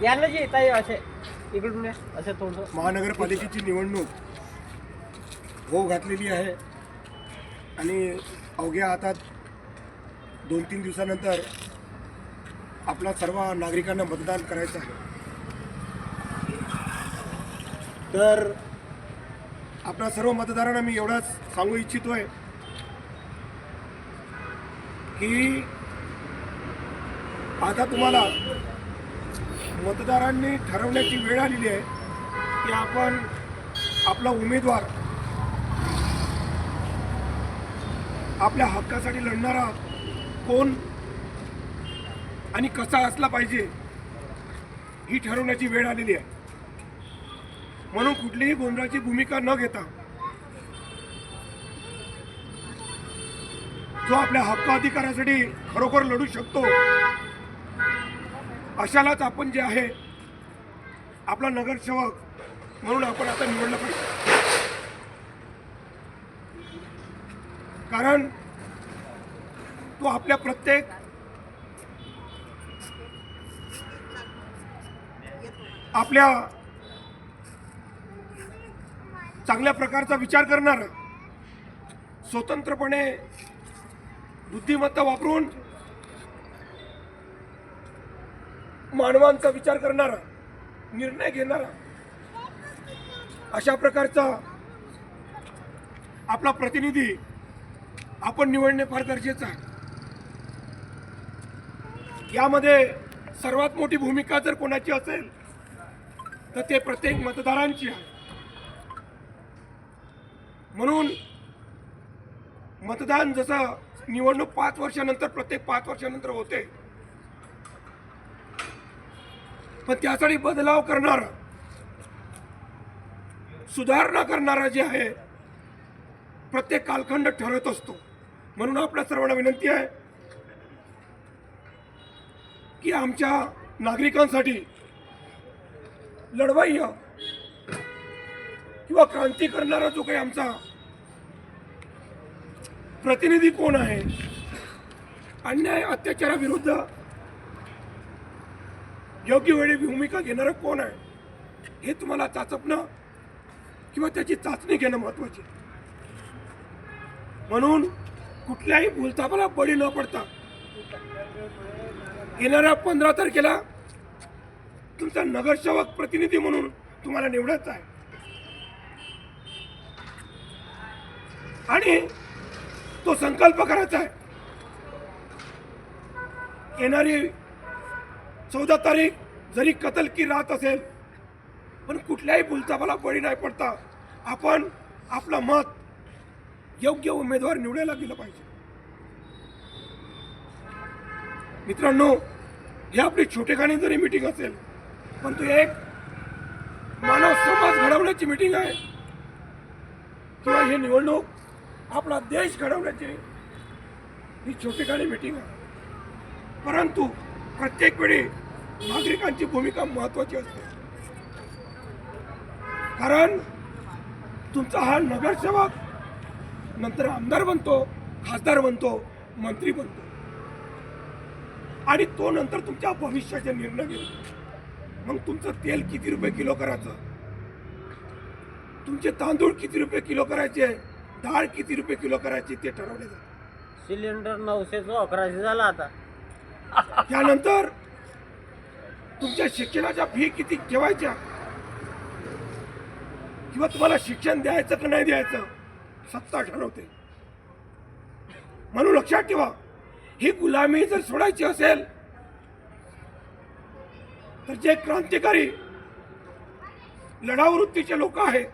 याला जी ताई असे इकडून असे थोडंसं महानगरपालिकेची निवडणूक होऊ घातलेली आहे आणि अवघ्या आता 2-3 दिवसानंतर आपल्या सर्व नागरिकांना मतदान करायचं आहे। तर आपल्या सर्व मतदारांना मी एवढंच सांगू इच्छितोय की आता तुम्हाला मतदारांनी ठरवण्याची वेळ आलेली आहे की आपण आपला उमेदवार आपल्या हक्कासाठी लढणारा कोण आणि कसा असला पाहिजे ही ठरवण्याची वेळ आलेली आहे। म्हणून कुठलीही गोंधळाची भूमिका न घेता जो आपल्या हक्क अधिकारासाठी खरोखर लढू शकतो अशालाच आपण जे आहे आपला नगरसेवक म्हणून आपण आता निवडलं पाहिजे। कारण तो आपल्या प्रत्येक आपल्या चांगल्या प्रकारचा विचार करणारा, स्वतंत्रपणे बुद्धिमत्ता वापरून मानवांचा विचार करणारा, निर्णय घेणारा अशा प्रकारचा आपला प्रतिनिधी आपण निवडणे फार गरजेचं आहे। यामध्ये सर्वात मोठी भूमिका जर कोणाची असेल तर ते प्रत्येक मतदारांची आहे। म्हणून मतदान जसं निवडणूक 5 वर्षानंतर प्रत्येक 5 वर्षानंतर होते, पण त्यासाठी बदलाव करणारा, सुधारणा करणारा जे आहे प्रत्येक कालखंड ठरत असतो। म्हणून आपल्या सर्वांना विनंती आहे की आमच्या नागरिकांसाठी लढवाई किंवा क्रांती करणारा जो काही आमचा प्रतिनिधी कोण आहे, अन्याय अत्याचाराविरुद्ध योग्य वेळी भूमिका घेणारा कोण आहे हे तुम्हाला चाचपणं किंवा त्याची चाचणी घेणं महत्त्वाचे। म्हणून कुठल्याही भूलथापाला बळी न पडता येणाऱ्या 15 तारखेला तुमचा नगरसेवक प्रतिनिधी म्हणून तुम्हाला निवडायचा आहे आणि तो संकल्प करायचा आहे। येणारी 14 तारीख जरी कत्ल की रात असेल, पण कुठल्याही भूलथापाला बळी नाही पडता आपण आपलं मत योग्य उमेदवार निवडायला गेलं पाहिजे। मित्रांनो, ही आपली छोटेखानी जरी मीटिंग असेल, पण तो एक मानव समाज घडवण्याची मीटिंग आहे किंवा ही निवडणूक आपला देश घडवण्याची ही छोटेखानी मीटिंग आहे। परंतु प्रत्येक वेळी नागरिकांची भूमिका महत्त्वाची असते, कारण तुमचा हा नगरसेवक नंतर आमदार बनतो, खासदार बनतो, मंत्री बनतो आणि तो नंतर तुमच्या भविष्याचे निर्णय घेतो। मग तुमचं तेल किती रुपये किलो करायचं, तुमचे तांदूळ किती रुपये किलो करायचे, डाळ किती रुपये किलो करायची ते ठरवले जाते। सिलेंडर 911 झाला आता। त्यानंतर तुमच्या शिक्षणाच्या फी किती ठेवायच्या किंवा तुम्हाला शिक्षण द्यायचं की नाही द्यायचं सत्ता ठरवते। म्हणून लक्षात ठेवा, ही गुलामी जर सोडायची असेल तर जे क्रांतिकारी लढाऊ वृत्तीचे लोक आहेत,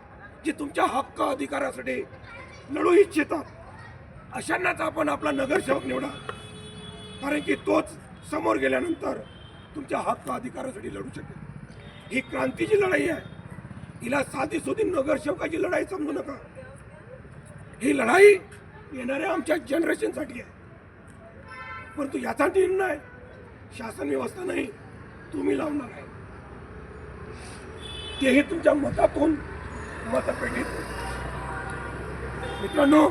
जे तुमच्या हक्क अधिकारासाठी लढू इच्छितात, अशांनाच आपण आपला नगरसेवक निवडा, कारण की तोच समोर गेल्यानंतर तुमच्या हक्क अधिकारासाठी लढू शकेल। ही क्रांतीची लढाई आहे, हिला साधी सुधी नगरसेवकाची लढाई समजू नका। ही लढाई येणाऱ्या आमच्या जनरेशनसाठी आहे, परंतु याचा निर्णय शासन व्यवस्था नाही, तुम्ही लावणार आहे, तेही तुमच्या मतातून मतपेटीत। मित्रांनो,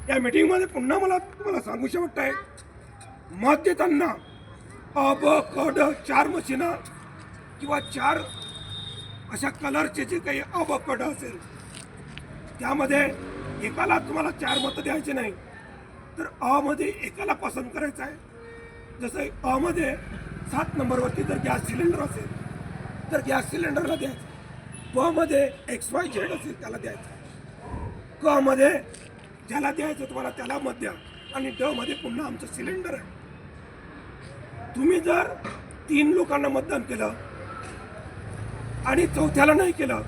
या मीटिंगमध्ये पुन्हा मला तुम्हाला सांगूशी वाटतंय, मत देताना अ ब क ड 4 मशीना किंवा 4 अशा कलरचे जे काही अ ब क ड असेल त्यामध्ये एकाला तुम्हाला 4 मतं द्यायचे नाही, तर अ मध्ये एकाला पसंत करायचं आहे. जसं अ मध्ये 7 नंबरवरती जर गॅस सिलेंडर असेल तर गॅस सिलेंडरला द्यायचं. ब मध्ये XYZ असेल त्याला द्यायचं. क मध्ये ज्याला द्यायचं तुम्हाला त्याला मत द्या आणि ड मध्ये पुन्हा आमचं सिलेंडर आहे. तुम्ही जर 3 लोकांना मतदान केलं आणि चौथ्याला नाही केलं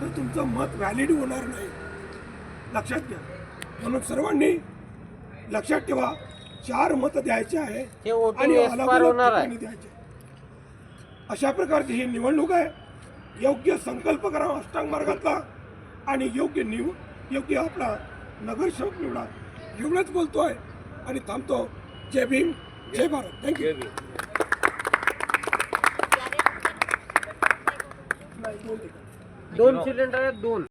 तर तुमचं मत व्हॅलिड होणार नाही, लक्षात घ्या. म्हणून सर्वांनी लक्षात ठेवा 4 मत द्यायचे आहे हे voting आणि expire अलग-अलग होणार आहे. ठिकाणी द्यायचे. अशा प्रकारची ही निवडणूक आहे. योग्य संकल्प करा अष्टांग मार्गातला आणि योग्य आपला नगरसेवक निवडा. एवढंच बोलतोय आणि थांबतो. जय भीम, जय भारत. थँक्यू. दोन सिलेंडर आहेत, 2